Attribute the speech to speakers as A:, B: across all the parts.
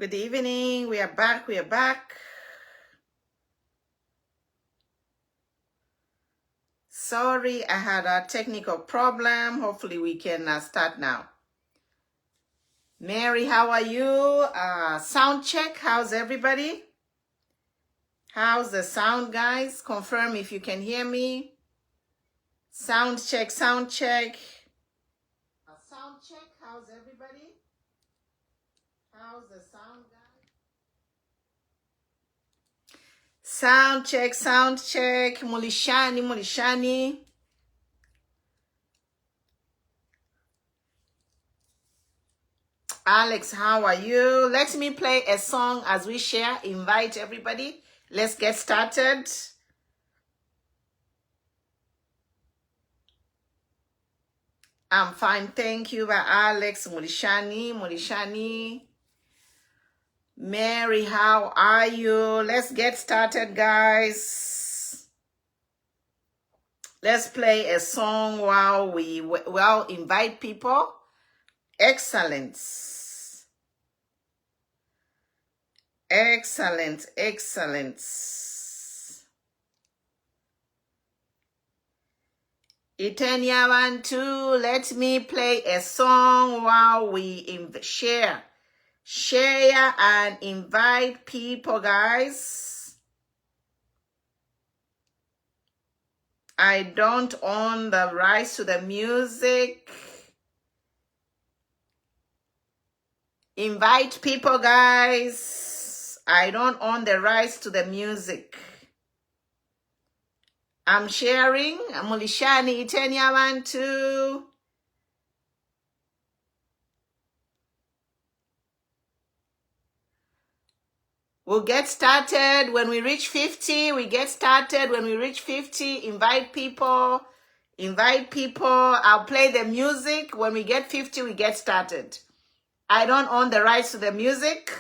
A: Good evening. We are back. We are back. Sorry, I had a technical problem. Hopefully we can start now. Mary, how are you? Sound check. How's everybody? How's the sound, guys? Confirm if you can hear me. Sound check, sound check. Sound check. How's everybody? How's the sound, guys? Sound check, sound check. Mulishani, Mulishani. Alex, how are you? Let me play a song as we share. Invite everybody. Let's get started. I'm fine, thank you. By Alex, Mulishani. Mary, how are you? Let's get started, guys. Let's play a song while we invite people. Excellent. Excellent. Itenia Bantu, let me play a song while we share and invite people, guys. I don't own the rights to the music. Invite people, guys. I don't own the rights to the music. I'm sharing. Mulishani Itenia Bantu. We'll get started when we reach 50. We get started when we reach 50. Invite people. I'll play the music. When we get 50, we get started. I don't own the rights to the music.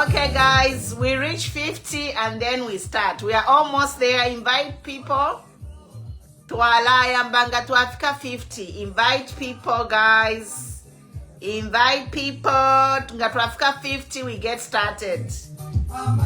A: Okay, guys, we reach 50 and then we start. We are almost there. Invite people to Alaya Mbanga to Africa 50. Invite people, guys. Invite people to Africa 50. We get started. I'm a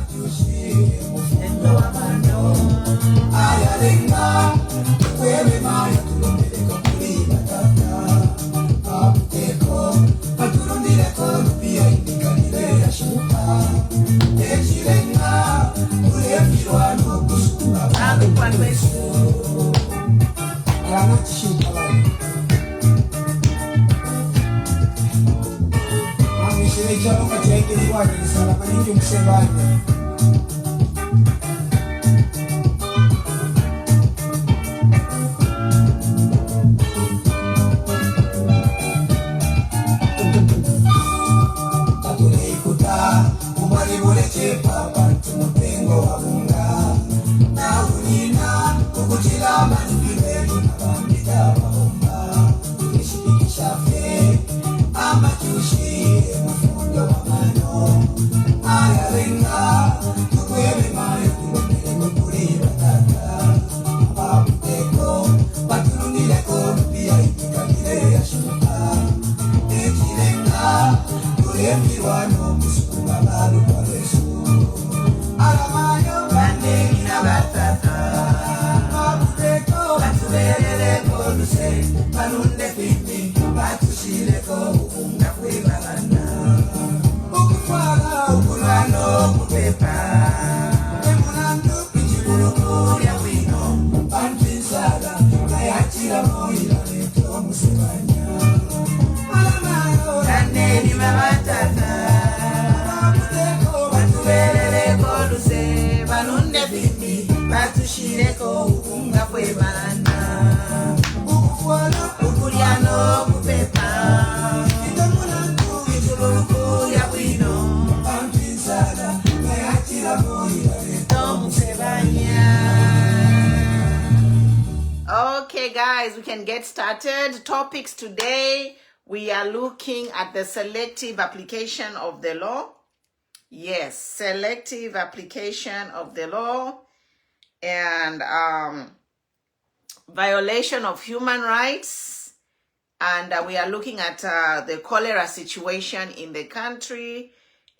A: Okay, guys, we can get started. Topics today, we are looking at the selective application of the law. Yes, selective application of the law and violation of human rights. And we are looking at the cholera situation in the country.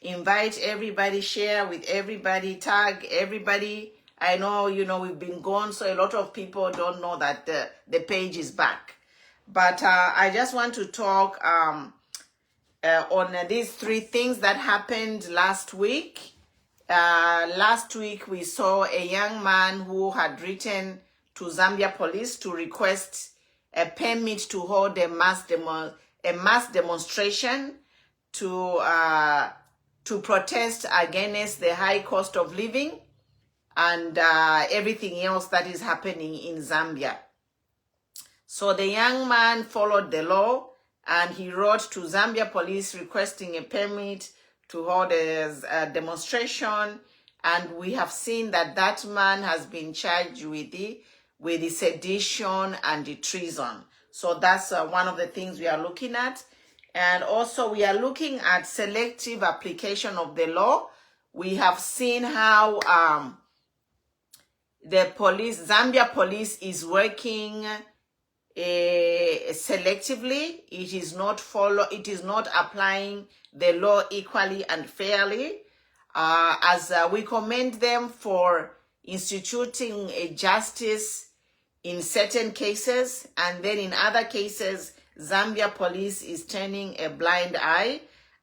A: Invite everybody, share with everybody, tag everybody. I know, we've been gone, so a lot of people don't know that the page is back. But I just want to talk on these three things that happened last week. Last week, we saw a young man who had written to Zambia police to request a permit to hold a mass demonstration to protest against the high cost of living and everything else that is happening in Zambia. So the young man followed the law and he wrote to Zambia police requesting a permit to hold a demonstration. And we have seen that that man has been charged with the sedition and the treason. So that's one of the things we are looking at. And also we are looking at selective application of the law. We have seen how the police, Zambia police, is working selectively. It is not applying the law equally and fairly. As we commend them for instituting a justice in certain cases, and then in other cases, Zambia police is turning a blind eye,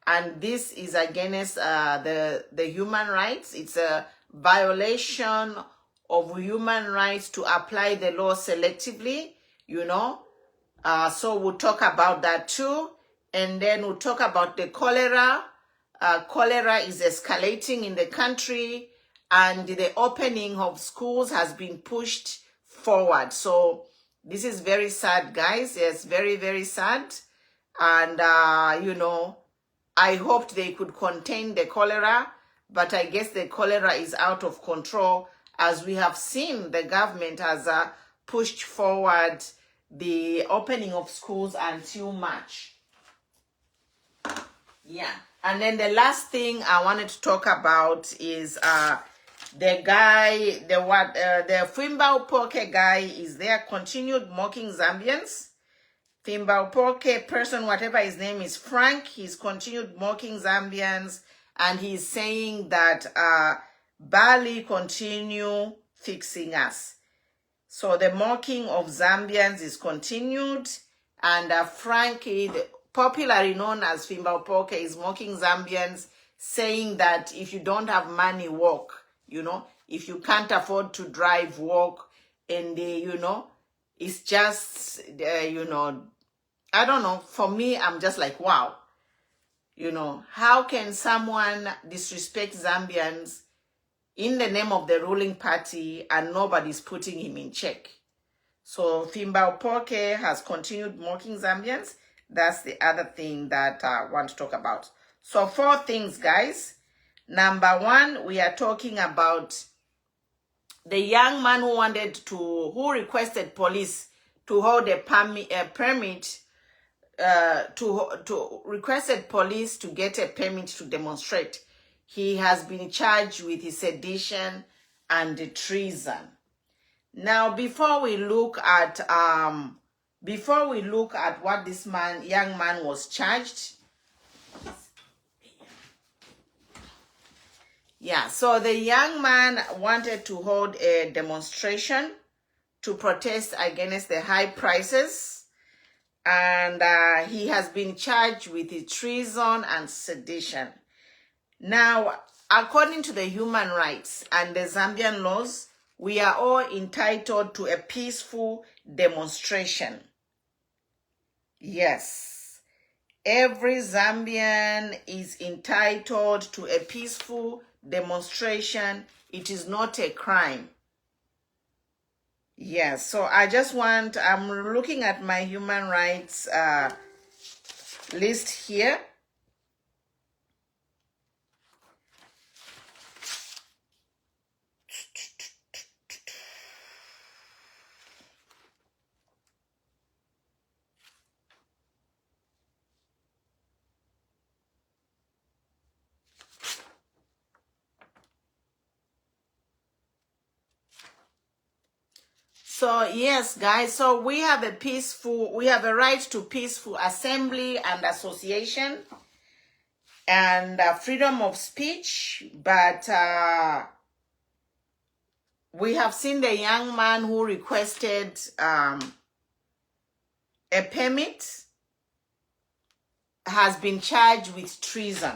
A: and this is against the human rights. It's a violation of human rights to apply the law selectively, So we'll talk about that too. And then we'll talk about the cholera. Cholera is escalating in the country and the opening of schools has been pushed forward. So this is very sad, guys. Yes, very, very sad. And, I hoped they could contain the cholera, but I guess the cholera is out of control. As we have seen, the government has pushed forward the opening of schools until March. Yeah. And then the last thing I wanted to talk about is the guy, the Fimbaupoke guy is there, continued mocking Zambians. Fimbaupoke person, whatever his name is, Frank, he's continued mocking Zambians, and he's saying that Bali continue fixing us. So the mocking of Zambians is continued, and Frank, popularly known as Fimbaupoke, is mocking Zambians, saying that if you don't have money, walk. If you can't afford to drive, walk. And it's just, I don't know. For me, I'm just like, wow. How can someone disrespect Zambians in the name of the ruling party and nobody's putting him in check? So Fimbaupoke has continued mocking Zambians. That's the other thing that I want to talk about. So 4 things, guys. Number 1, we are talking about the young man who requested police to hold a permit, requested police to get a permit to demonstrate. He has been charged with sedition and treason. Now, before we look at what this young man was charged, so the young man wanted to hold a demonstration to protest against the high prices, and he has been charged with treason and sedition. Now, according to the human rights and the Zambian laws, we are all entitled to a peaceful demonstration. Yes, every Zambian is entitled to a peaceful demonstration. It is not a crime. Yes, so I'm looking at my human rights list here. So yes, guys, so we have a right to peaceful assembly and association and freedom of speech, but we have seen the young man who requested a permit has been charged with treason.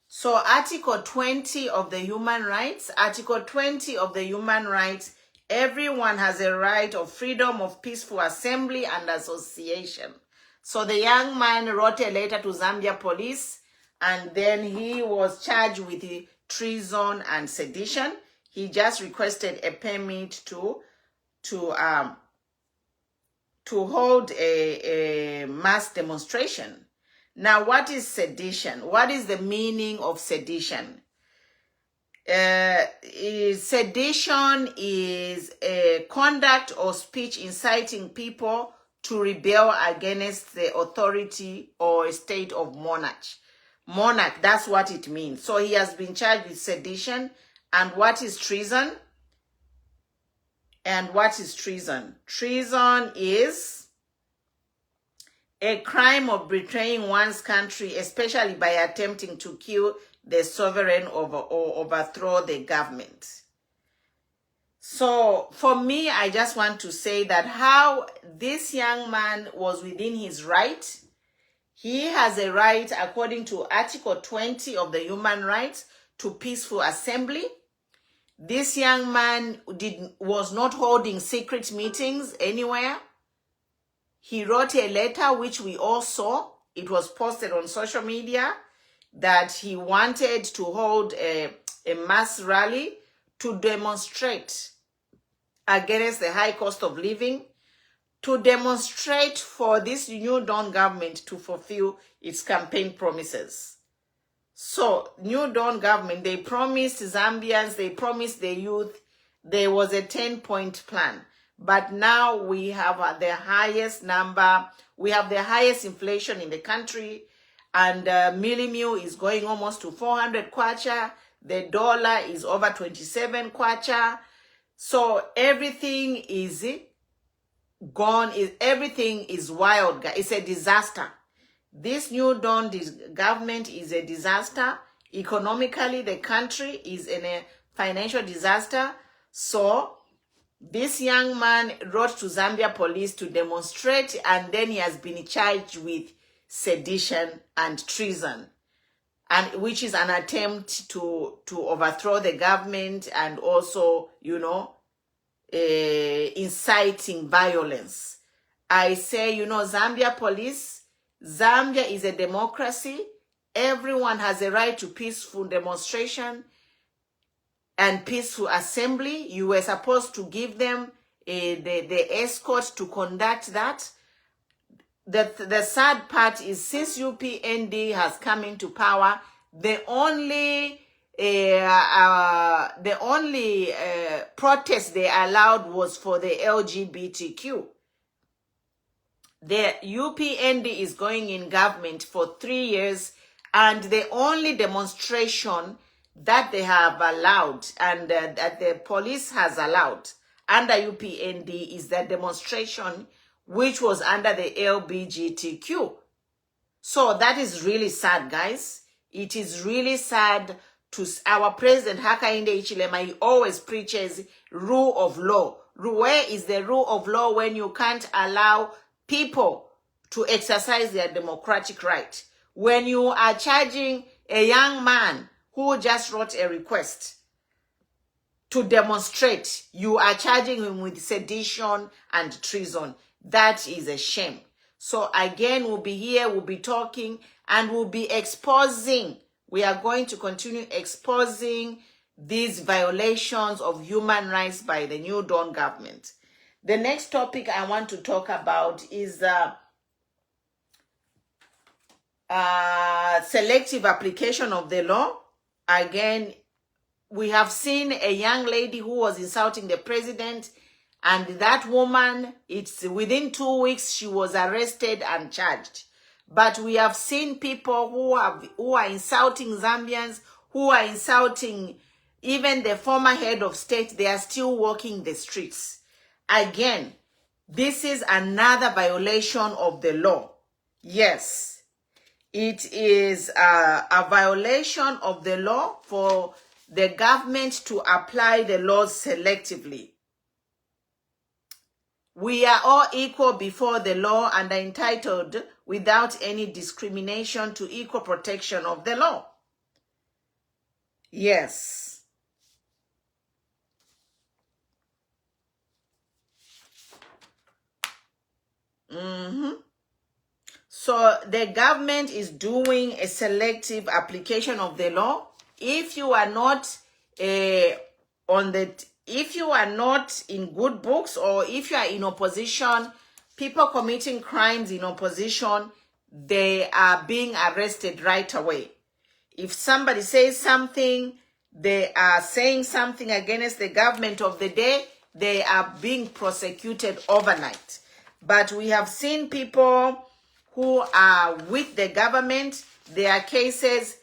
A: So Article 20 of the Human Rights, everyone has a right of freedom of peaceful assembly and association. So the young man wrote a letter to Zambia police, and then he was charged with treason and sedition. He just requested a permit to hold a mass demonstration. Now, what is sedition? What is the meaning of sedition? Sedition is a conduct or speech inciting people to rebel against the authority or a state of monarch. That's what it means. So he has been charged with sedition. And what is treason? Treason is a crime of betraying one's country, especially by attempting to kill the sovereign or overthrow the government. So for me, I just want to say that how this young man was within his right. He has a right, according to Article 20 of the Human Rights, to peaceful assembly. This young man was not holding secret meetings anywhere. He wrote a letter, which we all saw. It was posted on social media, that he wanted to hold a mass rally to demonstrate against the high cost of living, to demonstrate for this New Dawn government to fulfill its campaign promises. So, New Dawn government, they promised Zambians, they promised the youth, there was a 10-point plan. But now we have the highest inflation in the country, and millimil is going almost to 400 kwacha. The dollar is over 27 kwacha. So everything is gone. Everything is wild. It's a disaster. This New Dawn government is a disaster. Economically, the country is in a financial disaster. So this young man wrote to Zambia police to demonstrate, and then he has been charged with sedition and treason, and which is an attempt to overthrow the government, and also, inciting violence. I say, Zambia police, Zambia is a democracy. Everyone has a right to peaceful demonstration and peaceful assembly. You were supposed to give them the escort to conduct that. The sad part is, since UPND has come into power, the only protest they allowed was for the LGBTQ. The UPND is going in government for 3 years, And the only demonstration that they have allowed and that the police has allowed under UPND is the demonstration which was under the LGBTQ. So that is really sad, guys. It is really sad to our president, Hakainde Hichilema. He always preaches rule of law. Where is the rule of law when you can't allow people to exercise their democratic right? When you are charging a young man who just wrote a request to demonstrate, you are charging him with sedition and treason. That is a shame. So again, we'll be here, we'll be talking, and we'll be exposing. We are going to continue exposing these violations of human rights by the New Dawn government. The next topic I want to talk about is selective application of the law. Again, we have seen a young lady who was insulting the president, and that woman, it's within 2 weeks, she was arrested and charged. But we have seen people who are insulting Zambians, who are insulting even the former head of state. They are still walking the streets. Again, this is another violation of the law. Yes, it is a violation of the law for the government to apply the laws selectively. We are all equal before the law and are entitled without any discrimination to equal protection of the law. Yes. So the government is doing a selective application of the law. If you are not if you are not in good books, or if you are in opposition, people committing crimes in opposition, they are being arrested right away. If somebody says something, they are saying something against the government of the day, they are being prosecuted overnight. But we have seen people who are with the government, their cases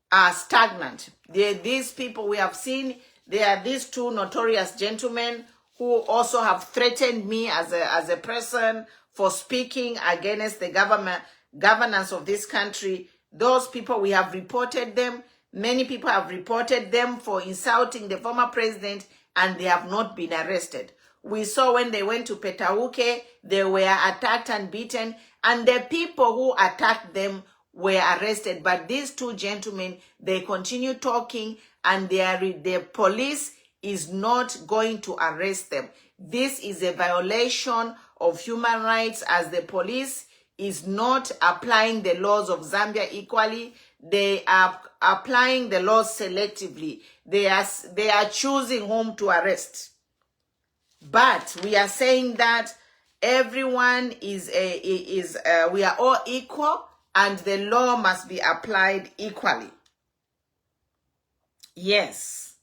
A: are stagnant. These people we have seen, there are these two notorious gentlemen who also have threatened me as a person for speaking against the governance of this country. Those people, we have reported them. Many people have reported them for insulting the former president, and they have not been arrested. We saw when they went to Petauke, they were attacked and beaten, and the people who attacked them were arrested. But these two gentlemen, they continue talking, and the police is not going to arrest them. This is a violation of human rights, as the police is not applying the laws of Zambia equally. They are applying the laws selectively. They are choosing whom to arrest. But we are saying that everyone we are all equal, and the law must be applied equally. Yes.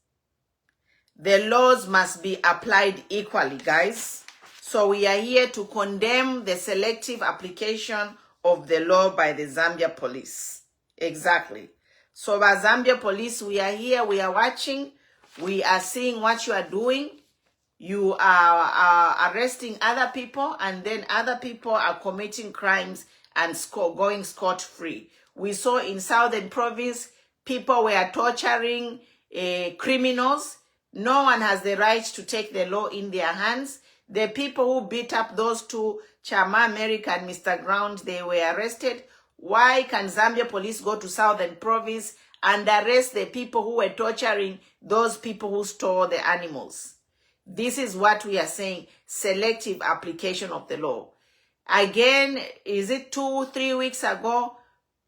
A: The laws must be applied equally, guys. So we are here to condemn the selective application of the law by the Zambia police. Exactly. So by Zambia police, we are here, we are watching, we are seeing what you are doing. You are arresting other people, and then other people are committing crimes and going scot-free. We saw in Southern Province, people were torturing criminals. No one has the right to take the law in their hands. The people who beat up those two, Chama America and Mr. Ground, they were arrested. Why can Zambia police go to Southern Province and arrest the people who were torturing those people who stole the animals? This is what we are saying, selective application of the law. Again, is it 2-3 weeks ago,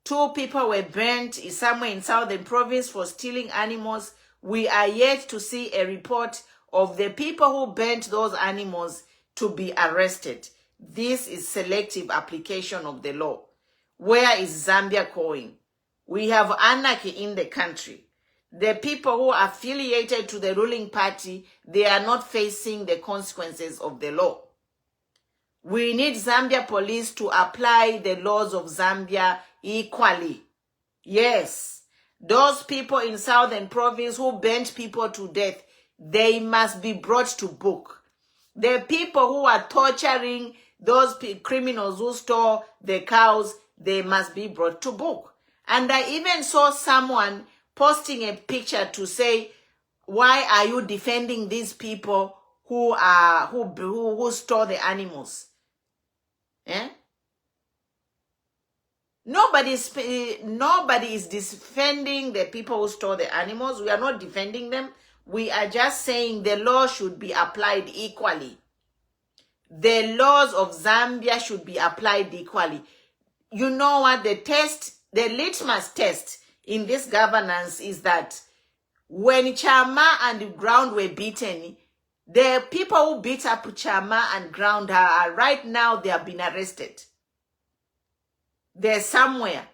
A: 2 people were burnt somewhere in Southern Province for stealing animals. We are yet to see a report of the people who burnt those animals to be arrested. This is selective application of the law. Where is Zambia going? We have anarchy in the country. The people who are affiliated to the ruling party, they are not facing the consequences of the law. We need Zambia police to apply the laws of Zambia equally. Yes. Those people in Southern Province who burnt people to death, they must be brought to book. The people who are torturing those criminals who stole the cows, they must be brought to book. And I even saw someone posting a picture to say, why are you defending these people who stole the animals? Eh? Nobody is defending the people who stole the animals. We are not defending them. We are just saying the law should be applied equally. The laws of Zambia should be applied equally. You know what? The litmus test in this governance is that when Chama and Ground were beaten, the people who beat up Chama and Ground are right now, they have been arrested. They're somewhere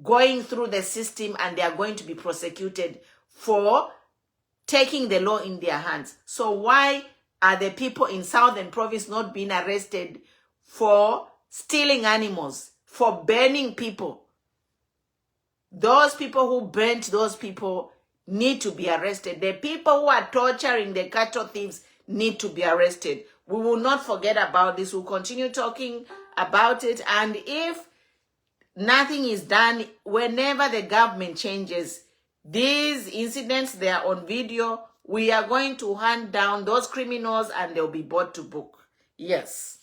A: going through the system and they are going to be prosecuted for taking the law in their hands. So why are the people in Southern Province not being arrested for stealing animals, for burning people? Those people who burnt those people need to be arrested. The people who are torturing the cattle thieves need to be arrested. We will not forget about this. We'll continue talking about it. And if nothing is done, whenever the government changes, these incidents, they are on video. We are going to hunt down those criminals and they'll be brought to book. Yes.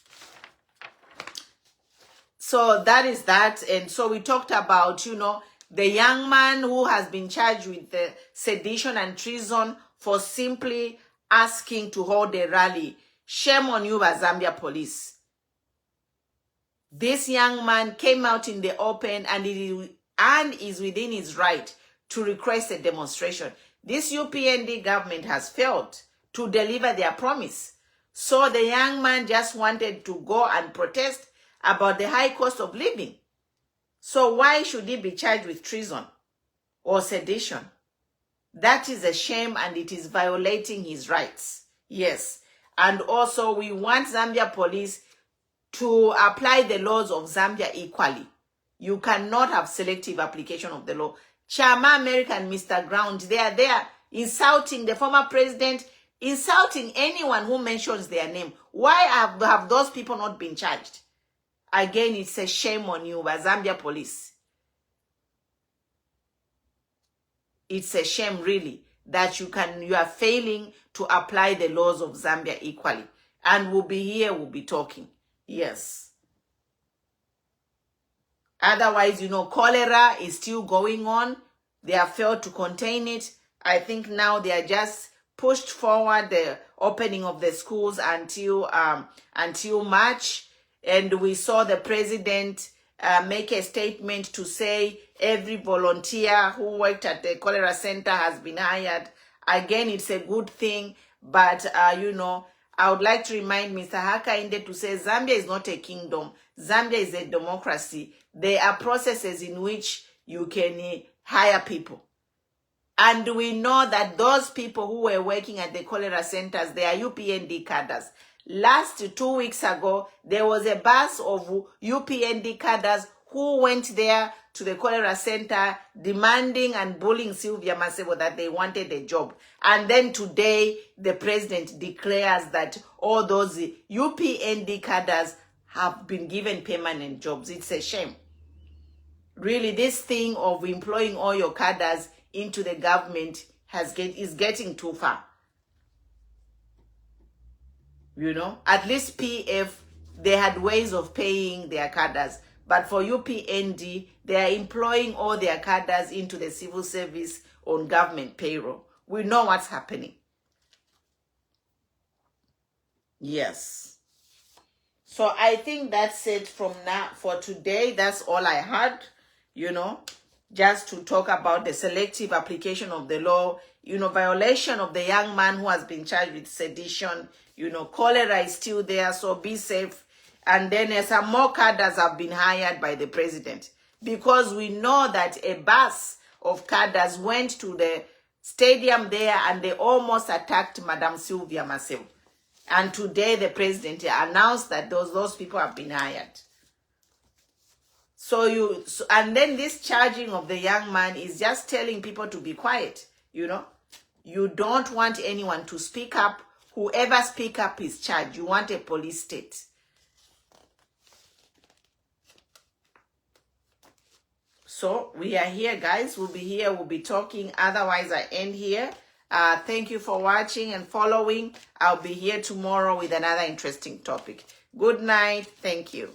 A: So that is that. And so we talked about, the young man who has been charged with the sedition and treason for simply asking to hold a rally. Shame on you, Zambia police. This young man came out in the open and is within his right to request a demonstration. This UPND government has failed to deliver their promise. So the young man just wanted to go and protest about the high cost of living. So why should he be charged with treason or sedition? That is a shame and it is violating his rights. Yes. And also we want Zambia police to apply the laws of Zambia equally. You cannot have selective application of the law. Chama America and Mr. Ground, they are there insulting the former president, insulting anyone who mentions their name. Why have those people not been charged? Again, it's a shame on you, Zambia police. It's a shame, really, that you are failing to apply the laws of Zambia equally. And we'll be here, we'll be talking. Yes. Otherwise, cholera is still going on. They have failed to contain it. I think now they are just pushed forward the opening of the schools until March. And we saw the president make a statement to say every volunteer who worked at the cholera center has been hired. Again, it's a good thing. But, I would like to remind Mr. Hakainde to say Zambia is not a kingdom. Zambia is a democracy. There are processes in which you can hire people. And we know that those people who were working at the cholera centers, they are UPND cadres. Last 2 weeks ago, there was a bus of UPND cadres who went there to the cholera center demanding and bullying Sylvia Masebo that they wanted a job. And then today, the president declares that all those UPND cadres have been given permanent jobs. It's a shame. Really, this thing of employing all your cadres into the government is getting too far. At least PF, they had ways of paying their cadres. But for UPND, they are employing all their cadres into the civil service on government payroll. We know what's happening. Yes. So I think that's it from now for today. That's all I had, just to talk about the selective application of the law, violation of the young man who has been charged with sedition. Cholera is still there, so be safe. And then some more cadres have been hired by the president because we know that a bus of cadres went to the stadium there and they almost attacked Madam Sylvia Masebo. And today the president announced that those people have been hired. And then this charging of the young man is just telling people to be quiet, you know. You don't want anyone to speak up. Whoever speak up is charged. You want a police state. So we are here, guys. We'll be here. We'll be talking. Otherwise, I end here. Thank you for watching and following. I'll be here tomorrow with another interesting topic. Good night. Thank you.